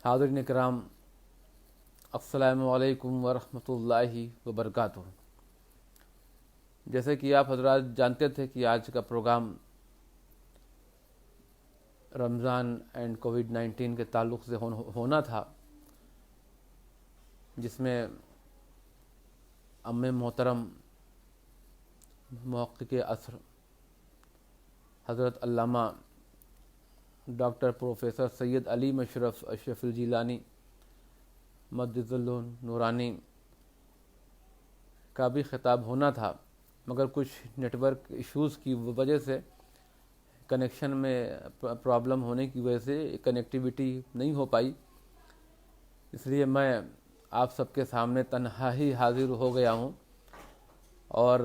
حاضرین کرام، السلام علیکم ورحمۃ اللہ وبرکاتہ۔ جیسے کہ آپ حضرات جانتے تھے کہ آج کا پروگرام رمضان اینڈ کووڈ-19 کے تعلق سے ہونا تھا، جس میں ام محترم محقق عصر حضرت علامہ ڈاکٹر پروفیسر سید علیم اشرف الجیلانی مجدد نورانی کا بھی خطاب ہونا تھا، مگر کچھ نیٹ ورک ایشوز کی وجہ سے، کنیکشن میں پرابلم ہونے کی وجہ سے کنیکٹیویٹی نہیں ہو پائی۔ اس لیے میں آپ سب کے سامنے تنہا ہی حاضر ہو گیا ہوں اور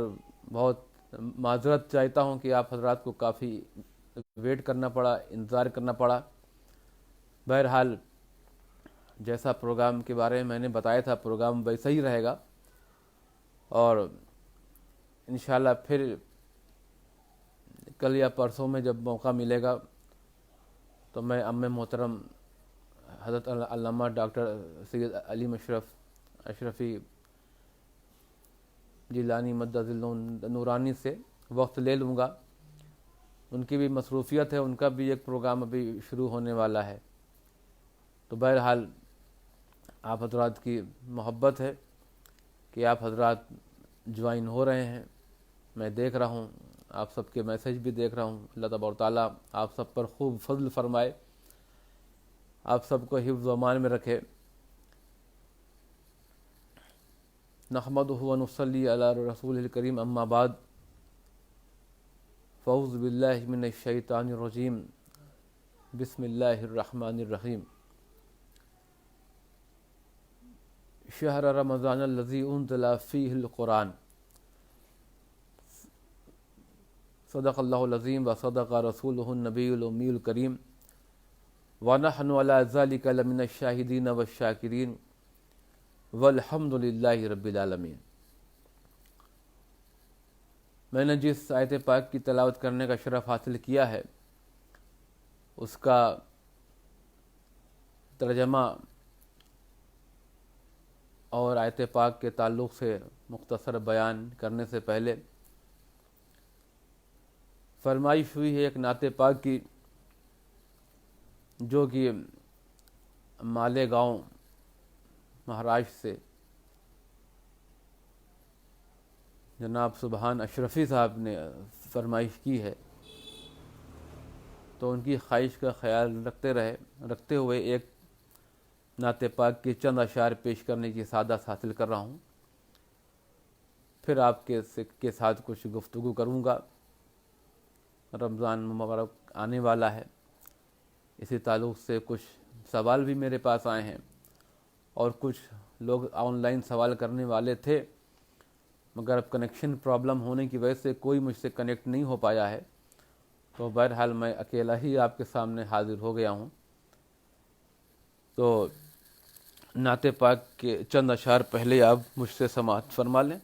بہت معذرت چاہتا ہوں کہ آپ حضرات کو کافی ویٹ کرنا پڑا، انتظار کرنا پڑا۔ بہرحال جیسا پروگرام کے بارے میں نے بتایا تھا، پروگرام ویسا ہی رہے گا، اور انشاءاللہ پھر کل یا پرسوں میں جب موقع ملے گا تو میں ام محترم حضرت علامہ ڈاکٹر سید علیم اشرفی جیلانی مجدد نورانی سے وقت لے لوں گا۔ ان کی بھی مصروفیت ہے، ان کا بھی ایک پروگرام ابھی شروع ہونے والا ہے۔ تو بہرحال آپ حضرات کی محبت ہے کہ آپ حضرات جوائن ہو رہے ہیں، میں دیکھ رہا ہوں، آپ سب کے میسج بھی دیکھ رہا ہوں۔ اللہ تبارک و تعالیٰ آپ سب پر خوب فضل فرمائے، آپ سب کو حفظ و امان میں رکھے۔ نحمدہ و نصلی علی رسول الکریم، اما بعد، فاعوذ باللہ من الشیطان الرجیم، بسم اللہ الرحمن الرحیم۔ شہر رمضان الذی انزل فیہ القرآن، صدق اللہ العظیم و صدق رسولہ النبی الامی الکریم، ونحن علی ذلک لمن الشاہدین والشاکرین، والحمد للہ رب العالمین۔ میں نے جس آیت پاک کی تلاوت کرنے کا شرف حاصل کیا ہے، اس کا ترجمہ اور آیت پاک کے تعلق سے مختصر بیان کرنے سے پہلے فرمائش ہوئی ہے ایک نعت پاک کی، جو کہ مالیگاؤں مہاراشٹر سے جناب سبحان اشرفی صاحب نے فرمائش کی ہے، تو ان کی خواہش کا خیال رکھتے ہوئے ایک نعت پاک کی چند اشعار پیش کرنے کی سعادت حاصل کر رہا ہوں۔ پھر آپ کے ساتھ کچھ گفتگو کروں گا۔ رمضان مبارک آنے والا ہے، اسی تعلق سے کچھ سوال بھی میرے پاس آئے ہیں، اور کچھ لوگ آن لائن سوال کرنے والے تھے، مگر اب کنیکشن پرابلم ہونے کی وجہ سے کوئی مجھ سے کنیکٹ نہیں ہو پایا ہے، تو بہرحال میں اکیلا ہی آپ کے سامنے حاضر ہو گیا ہوں۔ تو نعت پاک کے چند اشعار پہلے آپ مجھ سے سماعت فرما لیں،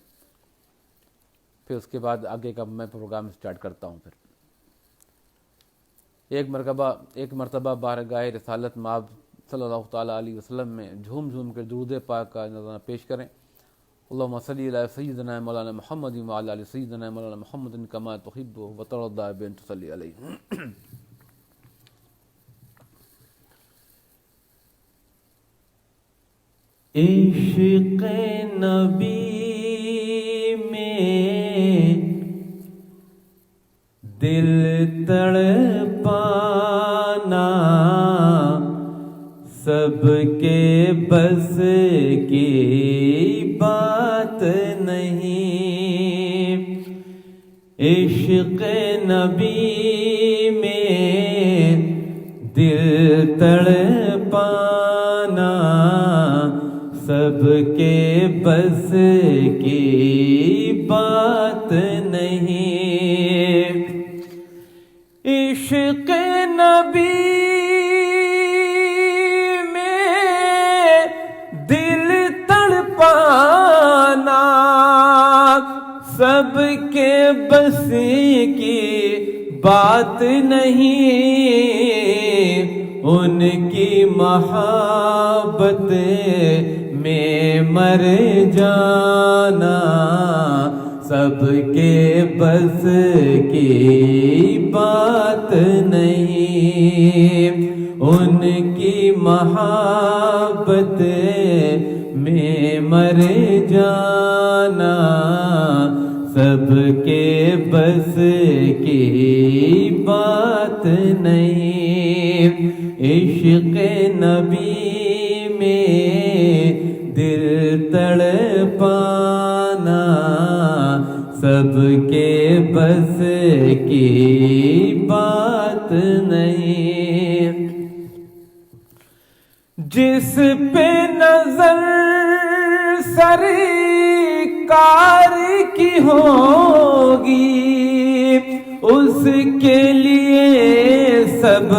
پھر اس کے بعد آگے کا میں پروگرام سٹارٹ کرتا ہوں۔ پھر ایک مرتبہ بارگاہ رسالت مآب صلی اللہ تعالیٰ علیہ وسلم میں جھوم جھوم کر درود پاک کا نذرانہ پیش کریں۔ اللہم صلی علی سیدنا مولانا محمد وعلی آل سیدنا مولانا محمد کما تحب و ترضی بان تصلی علیہ۔ عشق نبی میں دل تڑپانا سب کے بس کی بات نہیں، عشق نبی میں دل تڑپانا سب کے بس کی بات نہیں، عشق نبی میں دل تڑپانا سب کے بس کی بات نہیں، ان کی محبت میں مر جانا سب کے بس کی بات نہیں، ان کی محبت میں مر جانا سب کے بس کی بات نہیں، عشق نبی میں دل تڑپانا سب کے بس کی بات نہیں، جس پہ نظر سرکار کی ہوگی اس کے لیے سب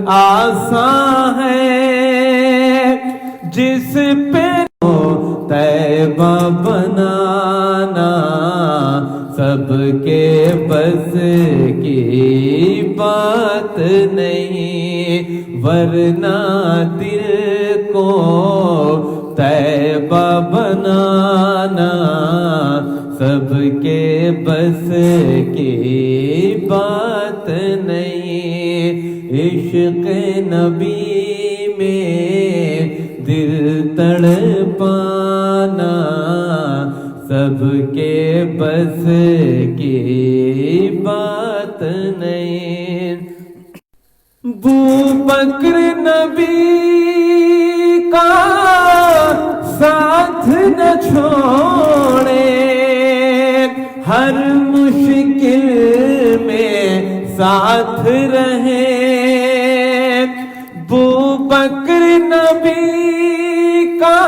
آسان ہے، جس پہ طیبہ بنانا سب کے بس کی بات نہیں، ورنہ دل کو طیبہ بنانا سب کے بس کی بات نہیں، عشق نبی میں دل تڑپانا سب کے بس کی بات نہیں، بوبکر نبی کا ساتھ نہ چھوڑے، ہر مشکل میں ساتھ رہے، بوبکر نبی کا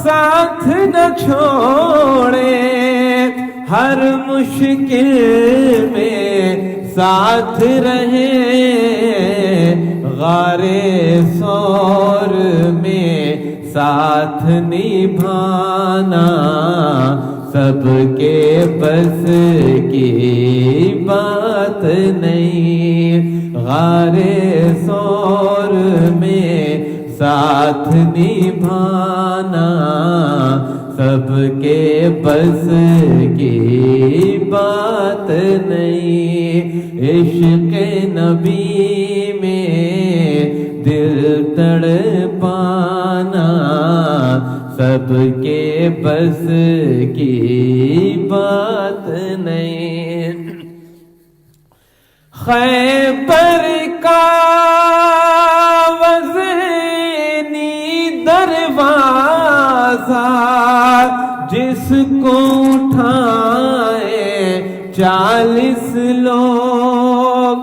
ساتھ نہ چھوڑے، ہر مشکل میں ساتھ رہے، غار ثور میں ساتھ نبھانا سب کے بس کی بات نہیں، غار ثور میں ساتھ نبھانا سب کے بس کی بات نہیں، عشق نبی میں دل تڑپانا سب کے بس کی بات نہیں، خیبر کا وزنی دروازہ جس کو اٹھائے 40 لوگ،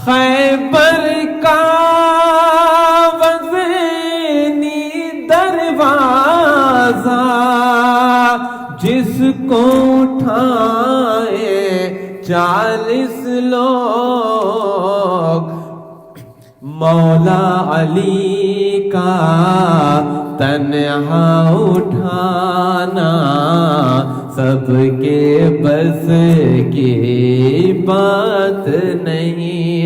خیبر کا وزنی دروازہ جس کو اٹھائے 40 لوگ، مولا علی کا تنہا اٹھانا سب کے بس کی بات نہیں،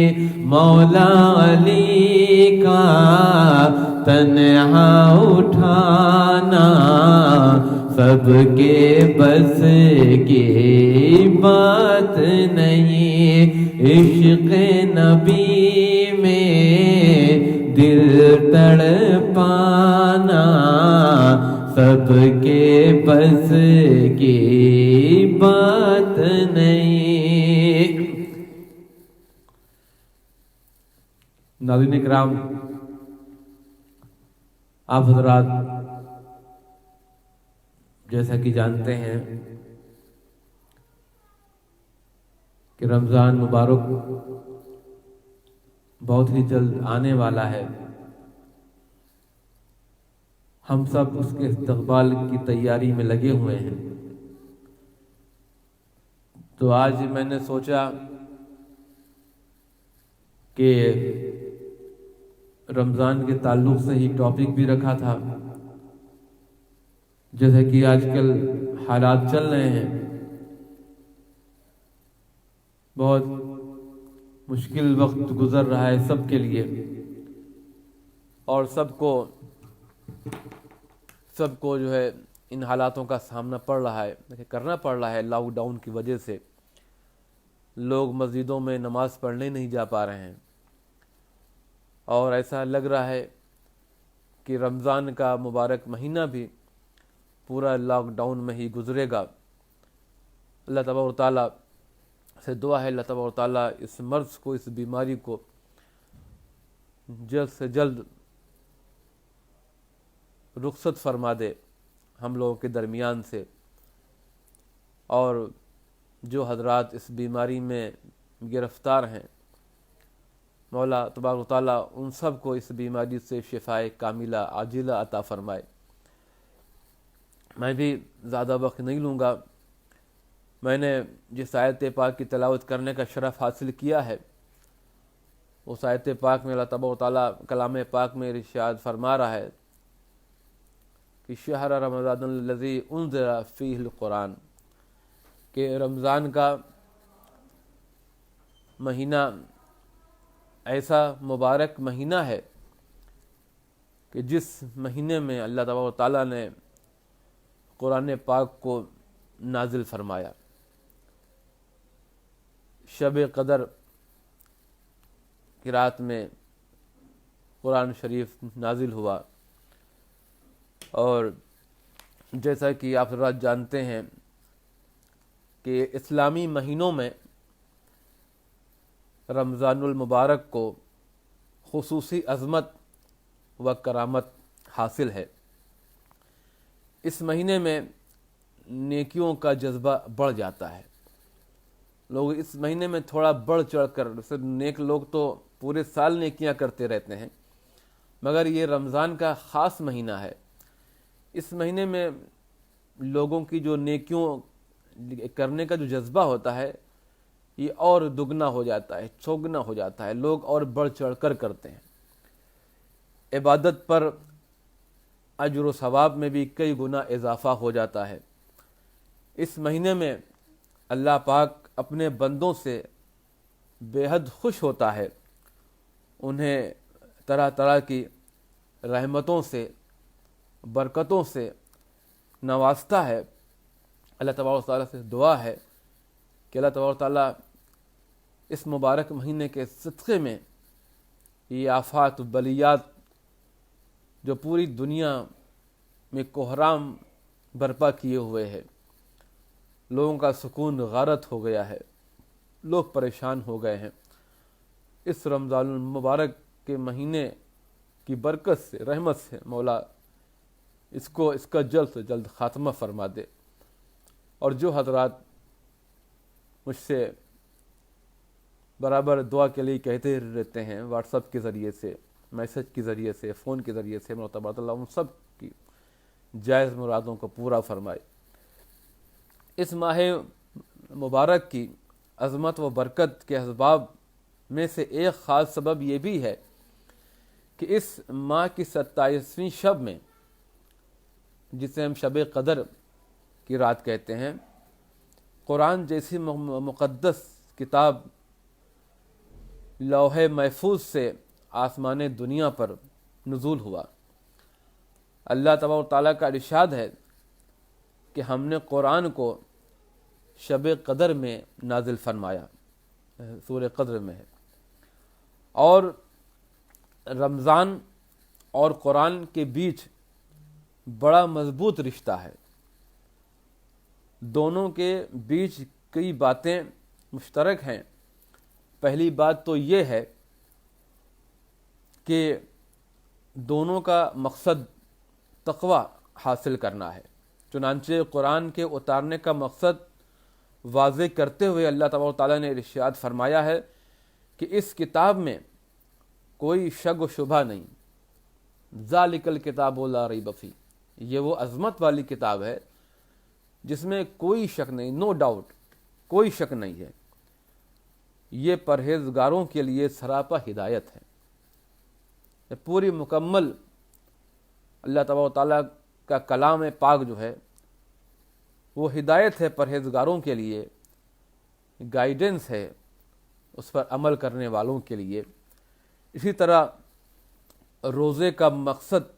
مولا علی کا تنہا اٹھانا سب کے بس کی بات نہیں، عشق نبی میں دل تڑپانا سب کے بس کی بات نہیں۔ ناظرین کرام، آپ حضرات جیسا کہ جانتے ہیں کہ رمضان مبارک بہت ہی جلد آنے والا ہے، ہم سب اس کے استقبال کی تیاری میں لگے ہوئے ہیں۔ تو آج میں نے سوچا کہ رمضان کے تعلق سے ہی ٹاپک بھی رکھا تھا، جیسے کہ آج کل حالات چل رہے ہیں، بہت مشکل وقت گزر رہا ہے سب کے لیے، اور سب کو جو ہے ان حالاتوں کا سامنا کرنا پڑ رہا ہے۔ لاک ڈاؤن کی وجہ سے لوگ مسجدوں میں نماز پڑھنے نہیں جا پا رہے ہیں، اور ایسا لگ رہا ہے کہ رمضان کا مبارک مہینہ بھی پورا لاک ڈاؤن میں ہی گزرے گا۔ اللہ تبارک و تعالیٰ سے دعا ہے، اللہ تبارک و تعالیٰ اس مرض کو، اس بیماری کو جلد سے جلد رخصت فرما دے ہم لوگوں کے درمیان سے، اور جو حضرات اس بیماری میں گرفتار ہیں، مولا تبارک و تعالیٰ ان سب کو اس بیماری سے شفائے کاملہ عاجلہ عطا فرمائے۔ میں بھی زیادہ وقت نہیں لوں گا۔ میں نے جس آیت پاک کی تلاوت کرنے کا شرف حاصل کیا ہے، اس آیت پاک میں اللہ تبارک و تعالیٰ کلام پاک میں ارشاد فرما رہا ہے کہ شہر رمضان الذی انزل فیہ القرآن، کہ رمضان کا مہینہ ایسا مبارک مہینہ ہے کہ جس مہینے میں اللہ تبارک و تعالیٰ نے قرآن پاک کو نازل فرمایا۔ شب قدر کی رات میں قرآن شریف نازل ہوا، اور جیسا کہ آپ حضرات جانتے ہیں کہ اسلامی مہینوں میں رمضان المبارک کو خصوصی عظمت و کرامت حاصل ہے۔ اس مہینے میں نیکیوں کا جذبہ بڑھ جاتا ہے۔ لوگ اس مہینے میں تھوڑا بڑھ چڑھ کر، نیک لوگ تو پورے سال نیکیاں کرتے رہتے ہیں، مگر یہ رمضان کا خاص مہینہ ہے۔ اس مہینے میں لوگوں کی جو نیکیوں کرنے کا جو جذبہ ہوتا ہے، یہ اور دگنا ہو جاتا ہے، چوگنا ہو جاتا ہے، لوگ اور بڑھ چڑھ کر کرتے ہیں۔ عبادت پر اجر و ثواب میں بھی کئی گنا اضافہ ہو جاتا ہے۔ اس مہینے میں اللہ پاک اپنے بندوں سے بے حد خوش ہوتا ہے، انہیں طرح طرح کی رحمتوں سے، برکتوں سے نوازتا ہے۔ اللہ تبارک و تعالیٰ سے دعا ہے کہ اللہ تبارک و تعالیٰ اس مبارک مہینے کے صدقے میں یہ آفات و بلیات جو پوری دنیا میں کوہرام برپا کیے ہوئے ہے، لوگوں کا سکون غارت ہو گیا ہے، لوگ پریشان ہو گئے ہیں، اس رمضان المبارک کے مہینے کی برکت سے، رحمت سے مولا اس کا جلد سے جلد خاتمہ فرما دے۔ اور جو حضرات مجھ سے برابر دعا کے لیے کہتے رہتے ہیں، واٹس ایپ کے ذریعے سے، میسج کے ذریعے سے، فون کے ذریعے سے، مولا تبارک اللہ ان سب کی جائز مرادوں کو پورا فرمائے۔ اس ماہ مبارک کی عظمت و برکت کے اسباب میں سے ایک خاص سبب یہ بھی ہے کہ اس ماہ کی 27ویں شب میں، جسے ہم شب قدر کی رات کہتے ہیں، قرآن جیسی مقدس کتاب لوح محفوظ سے آسمان دنیا پر نزول ہوا۔ اللہ تبارک و تعالیٰ کا ارشاد ہے کہ ہم نے قرآن کو شب قدر میں نازل فرمایا، سورہ قدر میں ہے۔ اور رمضان اور قرآن کے بیچ بڑا مضبوط رشتہ ہے، دونوں کے بیچ کئی باتیں مشترک ہیں۔ پہلی بات تو یہ ہے کہ دونوں کا مقصد تقوی حاصل کرنا ہے۔ چنانچہ قرآن کے اتارنے کا مقصد واضح کرتے ہوئے اللہ تبارک و تعالیٰ نے ارشاد فرمایا ہے کہ اس کتاب میں کوئی شک و شبہ نہیں، ذالک الکتاب لا ریب فیہ، یہ وہ عظمت والی کتاب ہے جس میں کوئی شک نہیں، نو ڈاؤٹ، کوئی شک نہیں ہے، یہ پرہیزگاروں کے لیے سراپا ہدایت ہے۔ یہ پوری مکمل اللہ تبارک و تعالیٰ کا کلام پاک جو ہے وہ ہدایت ہے پرہیزگاروں کے لیے، گائیڈنس ہے، اس پر عمل کرنے والوں کے لیے۔ اسی طرح روزے کا مقصد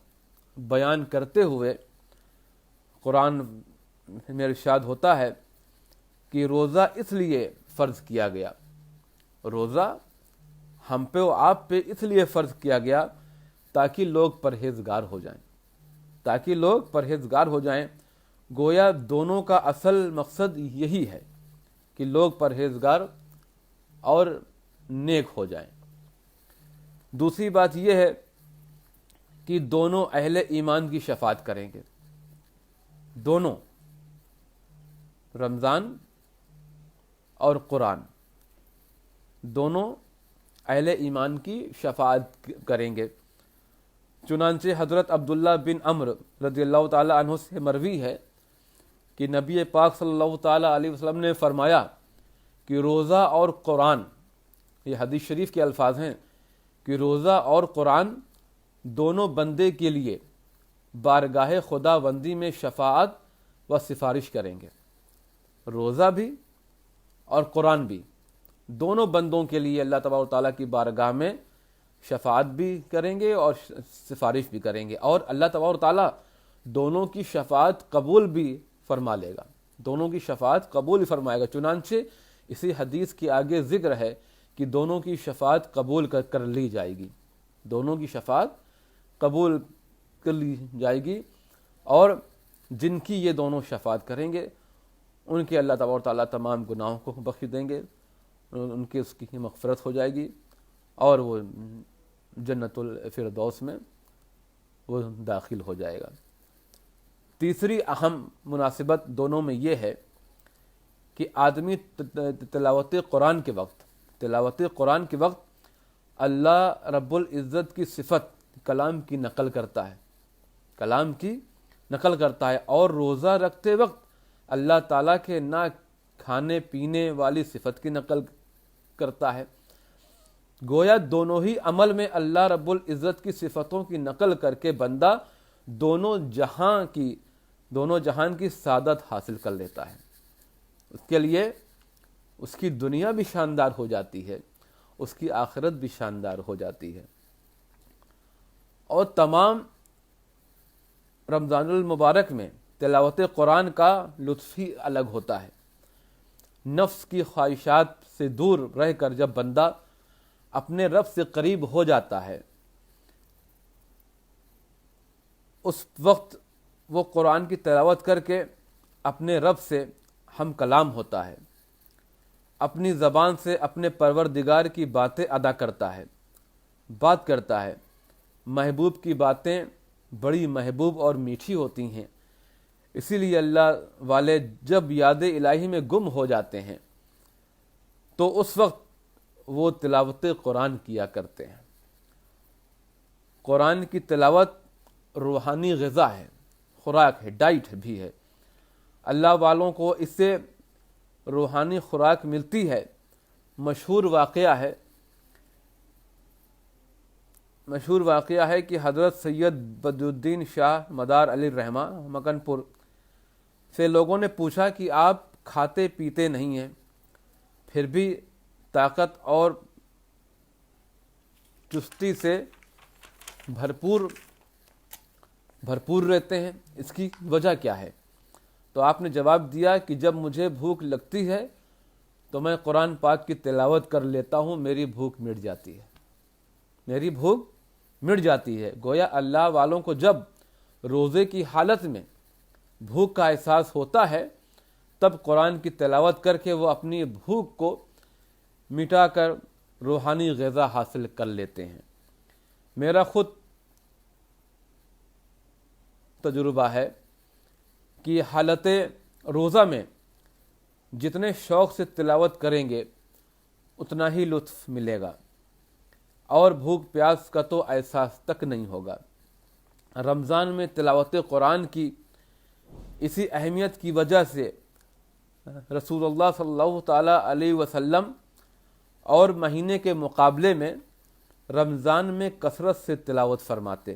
بیان کرتے ہوئے قرآن میں ارشاد ہوتا ہے کہ روزہ اس لیے فرض کیا گیا، روزہ ہم پہ و آپ پہ اس لیے فرض کیا گیا تاکہ لوگ پرہیزگار ہو جائیں، تاکہ لوگ پرہیزگار ہو جائیں۔ گویا دونوں کا اصل مقصد یہی ہے کہ لوگ پرہیزگار اور نیک ہو جائیں۔ دوسری بات یہ ہے کہ دونوں اہل ایمان کی شفاعت کریں گے، دونوں رمضان اور قرآن دونوں اہل ایمان کی شفاعت کریں گے۔ چنانچہ حضرت عبداللہ بن عمرو رضی اللہ تعالی عنہ سے مروی ہے کہ نبی پاک صلی اللہ تعالی علیہ وسلم نے فرمایا کہ روزہ اور قرآن، یہ حدیث شریف کے الفاظ ہیں کہ روزہ اور قرآن دونوں بندے کے لیے بارگاہ خدا بندی میں شفاعت و سفارش کریں گے۔ روزہ بھی اور قرآن بھی دونوں بندوں کے لیے اللہ تبارک و تعالیٰ کی بارگاہ میں شفاعت بھی کریں گے اور سفارش بھی کریں گے، اور اللہ تبارک و تعالیٰ دونوں کی شفاعت قبول بھی فرما لے گا، دونوں کی شفاعت قبول ہی فرمائے گا۔ چنانچہ اسی حدیث کے آگے ذکر ہے کہ دونوں کی شفاعت قبول کر لی جائے گی، دونوں کی شفاعت قبول کر لی جائے گی، اور جن کی یہ دونوں شفاعت کریں گے ان کے اللہ تبارک و تعالیٰ تمام گناہوں کو بخش دیں گے، ان کی اس کی مغفرت ہو جائے گی اور وہ جنت الفردوس میں وہ داخل ہو جائے گا۔ تیسری اہم مناسبت دونوں میں یہ ہے کہ آدمی تلاوت قرآن کے وقت اللہ رب العزت کی صفت کلام کی نقل کرتا ہے، اور روزہ رکھتے وقت اللہ تعالیٰ کے نہ کھانے پینے والی صفت کی نقل کرتا ہے۔ گویا دونوں ہی عمل میں اللہ رب العزت کی صفتوں کی نقل کر کے بندہ دونوں جہان کی سعادت حاصل کر لیتا ہے۔ اس کے لیے اس کی دنیا بھی شاندار ہو جاتی ہے، اس کی آخرت بھی شاندار ہو جاتی ہے۔ اور تمام رمضان المبارک میں تلاوت قرآن کا لطف ہی الگ ہوتا ہے۔ نفس کی خواہشات سے دور رہ کر جب بندہ اپنے رب سے قریب ہو جاتا ہے، اس وقت وہ قرآن کی تلاوت کر کے اپنے رب سے ہم کلام ہوتا ہے، اپنی زبان سے اپنے پروردگار کی باتیں ادا کرتا ہے۔ محبوب کی باتیں بڑی محبوب اور میٹھی ہوتی ہیں، اسی لیے اللہ والے جب یاد الہی میں گم ہو جاتے ہیں تو اس وقت وہ تلاوت قرآن کیا کرتے ہیں۔ قرآن کی تلاوت روحانی غذا ہے، خوراک ہے، ڈائٹ بھی ہے۔ اللہ والوں کو اس سے روحانی خوراک ملتی ہے۔ مشہور واقعہ ہے کہ حضرت سید بدرالدین شاہ مدار علی رحمہ مکن پور سے لوگوں نے پوچھا کہ آپ کھاتے پیتے نہیں ہیں پھر بھی طاقت اور چستی سے بھرپور رہتے ہیں، اس کی وجہ کیا ہے؟ تو آپ نے جواب دیا کہ جب مجھے بھوک لگتی ہے تو میں قرآن پاک کی تلاوت کر لیتا ہوں، میری بھوک مٹ جاتی ہے۔ گویا اللہ والوں کو جب روزے کی حالت میں بھوک کا احساس ہوتا ہے تب قرآن کی تلاوت کر کے وہ اپنی بھوک کو مٹا کر روحانی غذا حاصل کر لیتے ہیں۔ میرا خود تجربہ ہے کہ حالت روزہ میں جتنے شوق سے تلاوت کریں گے اتنا ہی لطف ملے گا، اور بھوک پیاس کا تو احساس تک نہیں ہوگا۔ رمضان میں تلاوت قرآن کی اسی اہمیت کی وجہ سے رسول اللہ صلی اللہ تعالی علیہ وسلم اور مہینے کے مقابلے میں رمضان میں کثرت سے تلاوت فرماتے۔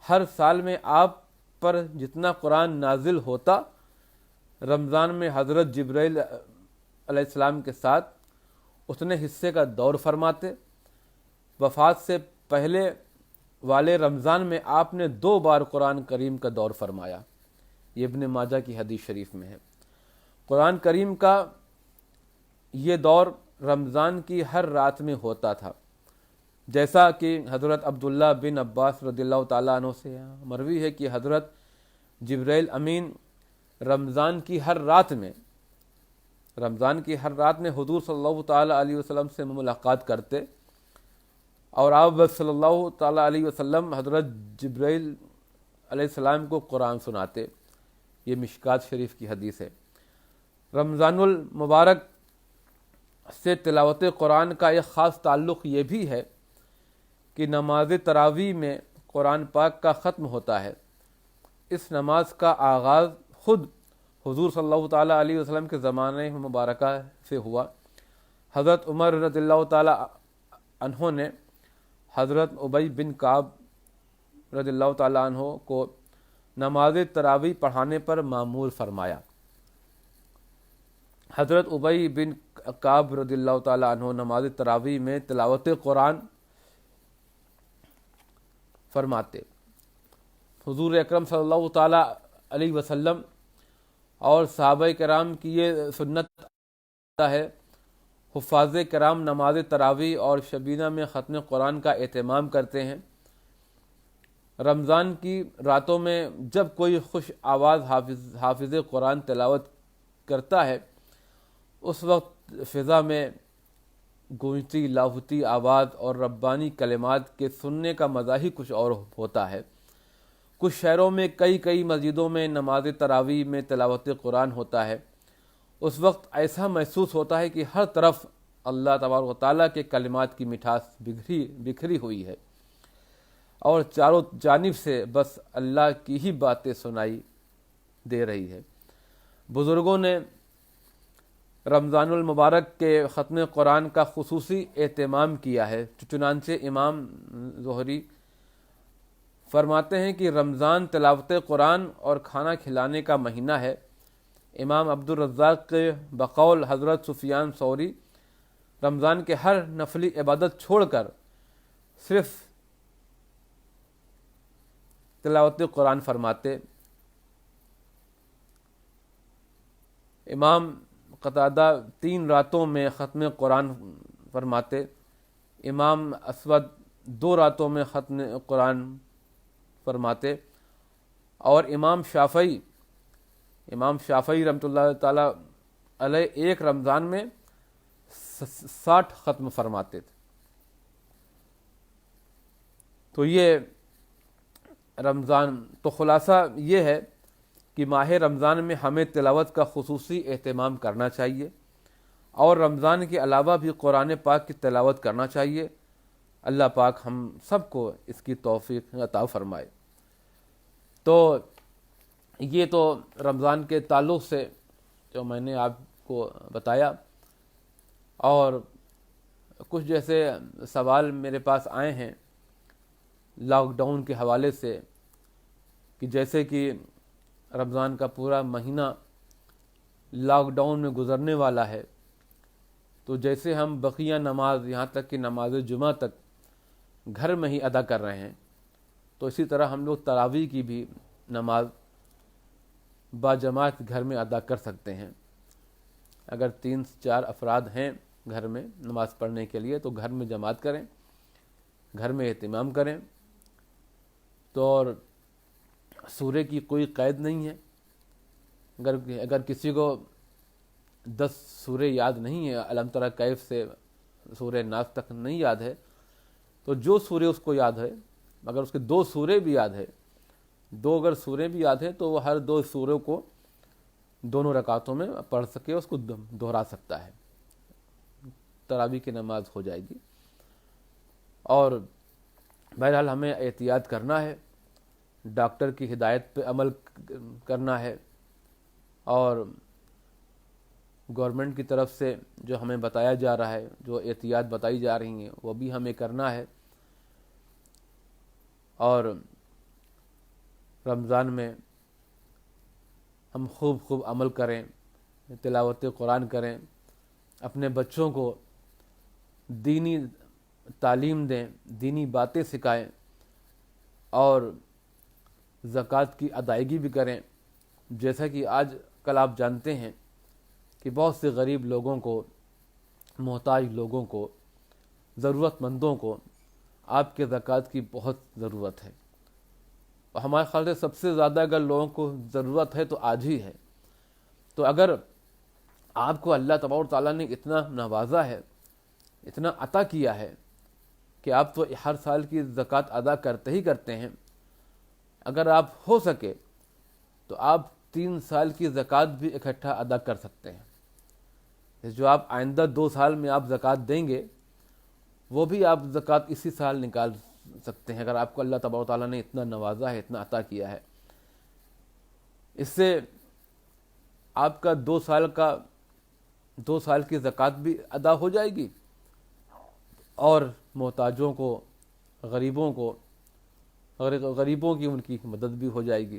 ہر سال میں آپ پر جتنا قرآن نازل ہوتا، رمضان میں حضرت جبرائیل علیہ السلام کے ساتھ اتنے حصے کا دور فرماتے۔ وفات سے پہلے والے رمضان میں آپ نے 2 بار قرآن کریم کا دور فرمایا، یہ ابن ماجہ کی حدیث شریف میں ہے۔ قرآن کریم کا یہ دور رمضان کی ہر رات میں ہوتا تھا، جیسا کہ حضرت عبداللہ بن عباس رضی اللہ تعالیٰ عنہ سے مروی ہے کہ حضرت جبرائیل امین رمضان کی ہر رات میں حضور صلی اللہ تعالیٰ علیہ وسلم سے ملاقات کرتے، اور آپ صلی اللہ تعالیٰ علیہ وسلم حضرت جبرائیل علیہ السلام کو قرآن سناتے۔ یہ مشکات شریف کی حدیث ہے۔ رمضان المبارک سے تلاوت قرآن کا ایک خاص تعلق یہ بھی ہے کہ نماز تراویح میں قرآن پاک کا ختم ہوتا ہے۔ اس نماز کا آغاز خود حضور صلی اللہ تعالیٰ علیہ وسلم کے زمانے مبارکہ سے ہوا۔ حضرت عمر رضی اللہ تعالیٰ عنہ نے حضرت ابی بن کعب رضی اللہ تعالیٰ عنہ کو نماز تراویح پڑھانے پر مأمور فرمایا۔ حضرت ابی بن کعب رضی اللہ تعالیٰ عنہ نماز تراویح میں تلاوت قرآن فرماتے۔ حضور اکرم صلی اللہ تعالیٰ علیہ وسلم اور صحابہ کرام کی یہ سنت ہے۔ حفاظ کرام نماز تراویح اور شبینہ میں ختم قرآن کا اہتمام کرتے ہیں۔ رمضان کی راتوں میں جب کوئی خوش آواز حافظ قرآن تلاوت کرتا ہے، اس وقت فضا میں گونجتی لاہوتی آواز اور ربانی کلمات کے سننے کا مزہ ہی کچھ اور ہوتا ہے۔ کچھ شہروں میں کئی مسجدوں میں نماز تراویح میں تلاوت قرآن ہوتا ہے۔ اس وقت ایسا محسوس ہوتا ہے کہ ہر طرف اللہ تبارک و تعالیٰ کے کلمات کی مٹھاس بکھری ہوئی ہے، اور چاروں جانب سے بس اللہ کی ہی باتیں سنائی دے رہی ہے۔ بزرگوں نے رمضان المبارک کے ختم قرآن کا خصوصی اہتمام کیا ہے، چنانچہ امام زہری فرماتے ہیں کہ رمضان تلاوت قرآن اور کھانا کھلانے کا مہینہ ہے۔ امام عبدالرزاق کے بقول حضرت سفیان ثوری رمضان کے ہر نفلی عبادت چھوڑ کر صرف تلاوت قرآن فرماتے۔ امام قتادہ 3 راتوں میں ختم قرآن فرماتے۔ امام اسود 2 راتوں میں ختم قرآن فرماتے، اور امام شافعی رحمۃ اللہ تعالی علیہ ایک رمضان میں 60 ختم فرماتے تھے۔ تو یہ رمضان، تو خلاصہ یہ ہے کہ ماہ رمضان میں ہمیں تلاوت کا خصوصی اہتمام کرنا چاہیے، اور رمضان کے علاوہ بھی قرآن پاک کی تلاوت کرنا چاہیے۔ اللہ پاک ہم سب کو اس کی توفیق عطا فرمائے۔ تو یہ تو رمضان کے تعلق سے جو میں نے آپ کو بتایا، اور کچھ جیسے سوال میرے پاس آئے ہیں لاک ڈاؤن کے حوالے سے، کہ جیسے کہ رمضان کا پورا مہینہ لاک ڈاؤن میں گزرنے والا ہے، تو جیسے ہم بقیہ نماز یہاں تک کہ نماز جمعہ تک گھر میں ہی ادا کر رہے ہیں، تو اسی طرح ہم لوگ تراویح کی بھی نماز باجماعت گھر میں ادا کر سکتے ہیں۔ اگر 3-4 افراد ہیں گھر میں نماز پڑھنے کے لیے، تو گھر میں جماعت کریں، گھر میں اہتمام کریں۔ تو اور سورہ کی کوئی قید نہیں ہے۔ اگر کسی کو 10 سورہ یاد نہیں ہے، الم تری کیف سے سورہ ناس تک نہیں یاد ہے، تو جو سورہ اس کو یاد ہے، اگر اس کے 2 سورہ بھی یاد ہے، 2 اگر سورہ بھی یاد ہے، تو وہ ہر 2 سوروں کو دونوں رکعتوں میں پڑھ سکے، اس کو دہرا سکتا ہے، تراویح کی نماز ہو جائے گی۔ اور بہرحال ہمیں احتیاط کرنا ہے، ڈاکٹر کی ہدایت پہ عمل کرنا ہے، اور گورنمنٹ کی طرف سے جو ہمیں بتایا جا رہا ہے، جو احتیاط بتائی جا رہی ہیں، وہ بھی ہمیں کرنا ہے۔ اور رمضان میں ہم خوب عمل کریں، تلاوت قرآن کریں، اپنے بچوں کو دینی تعلیم دیں، دینی باتیں سکھائیں اور زکوٰۃ کی ادائیگی بھی کریں. جیسا کہ آج کل آپ جانتے ہیں کہ بہت سے غریب لوگوں کو، محتاج لوگوں کو، ضرورت مندوں کو آپ کے زکوٰۃ کی بہت ضرورت ہے. اور ہمارے خیال سے سب سے زیادہ اگر لوگوں کو ضرورت ہے تو آج ہی ہے. تو اگر آپ کو اللہ تبارک و تعالیٰ نے اتنا نوازا ہے، اتنا عطا کیا ہے کہ آپ تو ہر سال کی زکوٰۃ ادا کرتے ہی کرتے ہیں، اگر آپ ہو سکے تو آپ 3 سال کی زکوٰۃ بھی اکٹھا ادا کر سکتے ہیں. جو آپ آئندہ 2 سال میں آپ زکوٰۃ دیں گے وہ بھی آپ زکوٰۃ اسی سال نکال سکتے ہیں، اگر آپ کو اللہ تبارک و تعالیٰ نے اتنا نوازا ہے، اتنا عطا کیا ہے. اس سے آپ کا 2 سال کی زکوٰۃ بھی ادا ہو جائے گی اور محتاجوں کو، غریبوں کی ان کی مدد بھی ہو جائے گی.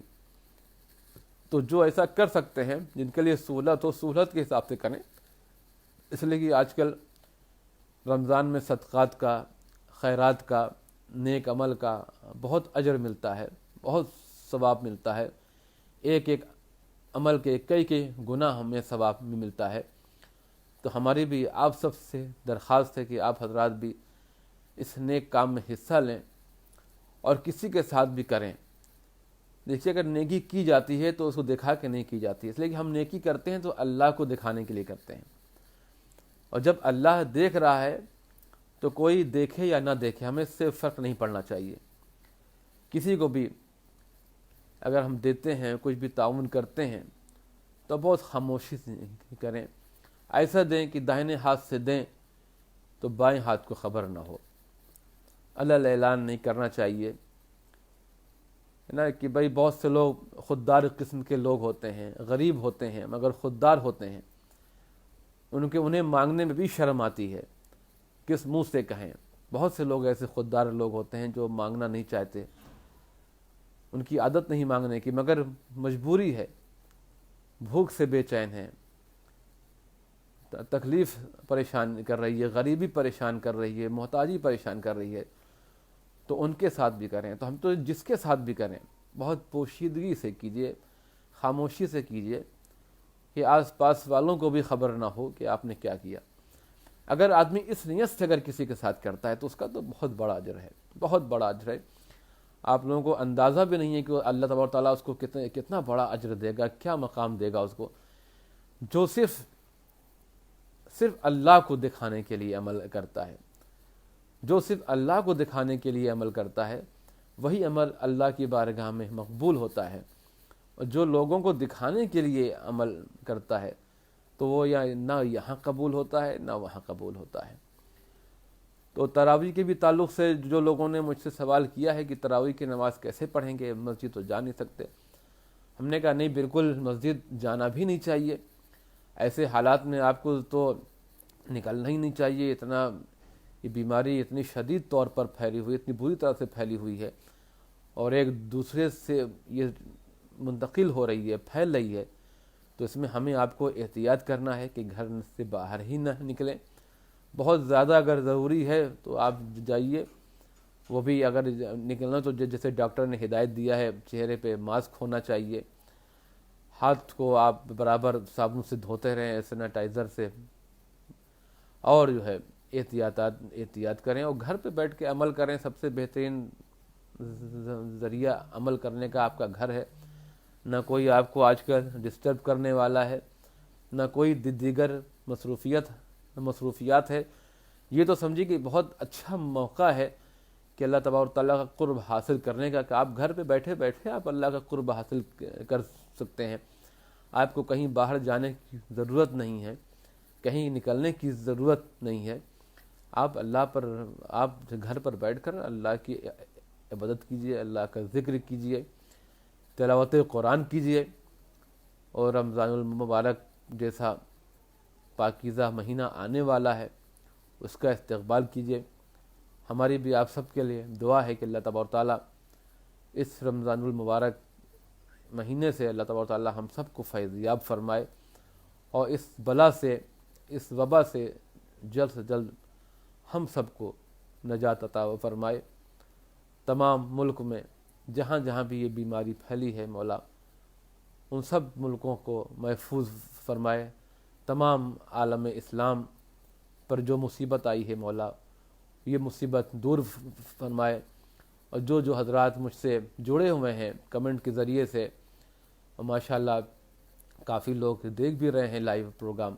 تو جو ایسا کر سکتے ہیں، جن کے لیے سہولت ہو، سہولت کے حساب سے کریں. اس لیے کہ آج کل رمضان میں صدقات کا، خیرات کا، نیک عمل کا بہت اجر ملتا ہے، بہت ثواب ملتا ہے. ایک ایک عمل کے کئی گناہ ہمیں ثواب میں ملتا ہے. تو ہماری بھی آپ سب سے درخواست ہے کہ آپ حضرات بھی اس نیک کام میں حصہ لیں اور کسی کے ساتھ بھی کریں. دیکھیے اگر نیکی کی جاتی ہے تو اس کو دکھا کے نہیں کی جاتی، اس لیے کہ ہم نیکی کرتے ہیں تو اللہ کو دکھانے کے لیے کرتے ہیں. اور جب اللہ دیکھ رہا ہے تو کوئی دیکھے یا نہ دیکھے ہمیں اس سے فرق نہیں پڑنا چاہیے. کسی کو بھی اگر ہم دیتے ہیں، کچھ بھی تعاون کرتے ہیں تو بہت خاموشی سے کریں. ایسا دیں کہ داہنے ہاتھ سے دیں تو بائیں ہاتھ کو خبر نہ ہو. اللہ اعلان نہیں کرنا چاہیے نا کہ بھائی بہت سے لوگ خوددار قسم کے لوگ ہوتے ہیں، غریب ہوتے ہیں مگر خوددار ہوتے ہیں. انہیں مانگنے میں بھی شرم آتی ہے، کس منہ سے کہیں. بہت سے لوگ ایسے خوددار لوگ ہوتے ہیں جو مانگنا نہیں چاہتے، ان کی عادت نہیں مانگنے کی، مگر مجبوری ہے، بھوک سے بے چین ہیں، تکلیف پریشان کر رہی ہے، غریبی پریشان کر رہی ہے، محتاجی پریشان کر رہی ہے. تو ان کے ساتھ بھی کریں. تو ہم تو جس کے ساتھ بھی کریں بہت پوشیدگی سے کیجیے، خاموشی سے کیجیے کہ آس پاس والوں کو بھی خبر نہ ہو کہ آپ نے کیا کیا. اگر آدمی اس نیت سے اگر کسی کے ساتھ کرتا ہے تو اس کا تو بہت بڑا اجر ہے، بہت بڑا اجر ہے. آپ لوگوں کو اندازہ بھی نہیں ہے کہ اللہ تبارک و تعالیٰ اس کو کتنا بڑا اجر دے گا، کیا مقام دے گا اس کو، جو صرف اللہ کو دکھانے کے لیے عمل کرتا ہے. جو صرف اللہ کو دکھانے کے لیے عمل کرتا ہے وہی عمل اللہ کی بارگاہ میں مقبول ہوتا ہے. اور جو لوگوں کو دکھانے کے لیے عمل کرتا ہے تو وہ نہ یہاں قبول ہوتا ہے نہ وہاں قبول ہوتا ہے. تو تراویح کے بھی تعلق سے جو لوگوں نے مجھ سے سوال کیا ہے کہ تراویح کی نماز کیسے پڑھیں گے، مسجد تو جا نہیں سکتے. ہم نے کہا نہیں، بالکل مسجد جانا بھی نہیں چاہیے. ایسے حالات میں آپ کو تو نکلنا ہی نہیں چاہیے. یہ بیماری اتنی شدید طور پر پھیلی ہوئی، اتنی بری طرح سے پھیلی ہوئی ہے اور ایک دوسرے سے یہ منتقل ہو رہی ہے، پھیل رہی ہے. تو اس میں ہمیں آپ کو احتیاط کرنا ہے کہ گھر سے باہر ہی نہ نکلیں. بہت زیادہ اگر ضروری ہے تو آپ جائیے، وہ بھی اگر نکلنا تو جیسے ڈاکٹر نے ہدایت دیا ہے، چہرے پہ ماسک ہونا چاہیے، ہاتھ کو آپ برابر صابن سے دھوتے رہیں، سینیٹائزر سے، اور جو ہے احتیاط کریں اور گھر پہ بیٹھ کے عمل کریں. سب سے بہترین ذریعہ عمل کرنے کا آپ کا گھر ہے. نہ کوئی آپ کو آج کل ڈسٹرب کرنے والا ہے، نہ کوئی دیگر مصروفیات ہے. یہ تو سمجھیے کہ بہت اچھا موقع ہے کہ اللہ تبارک و تعالیٰ کا قرب حاصل کرنے کا، کہ آپ گھر پہ بیٹھے بیٹھے آپ اللہ کا قرب حاصل کر سکتے ہیں. آپ کو کہیں باہر جانے کی ضرورت نہیں ہے، کہیں نکلنے کی ضرورت نہیں ہے. آپ گھر پر بیٹھ کر اللہ کی عبادت کیجیے، اللہ کا ذکر کیجیے، تلاوت قرآن کیجیے اور رمضان المبارک جیسا پاکیزہ مہینہ آنے والا ہے اس کا استقبال کیجیے. ہماری بھی آپ سب کے لیے دعا ہے کہ اللہ تبارک تعالیٰ اس رمضان المبارک مہینے سے اللہ تبارک تعالیٰ ہم سب کو فیض یاب فرمائے اور اس بلا سے، اس وبا سے جلد ہم سب کو نجات عطا فرمائے۔ تمام ملک میں جہاں جہاں بھی یہ بیماری پھیلی ہے مولا، ان سب ملکوں کو محفوظ فرمائے۔ تمام عالم اسلام پر جو مصیبت آئی ہے مولا، یہ مصیبت دور فرمائے۔ اور جو حضرات مجھ سے جڑے ہوئے ہیں کمنٹ کے ذریعے سے، اور ماشاءاللہ کافی لوگ دیکھ بھی رہے ہیں لائیو پروگرام،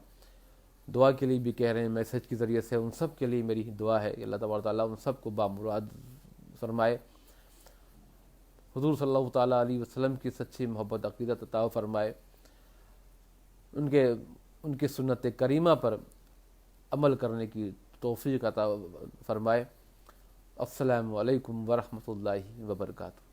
دعا کے لیے بھی کہہ رہے ہیں میسج کے ذریعے سے، ان سب کے لیے میری دعا ہے کہ اللہ تبارک تعالیٰ ان سب کو بامراد فرمائے، حضور صلی اللہ تعالیٰ علیہ وسلم کی سچی محبت عقیدت عطا فرمائے، ان کے سنت کریمہ پر عمل کرنے کی توفیق عطا فرمائے۔ السلام علیکم ورحمۃ اللہ وبرکاتہ۔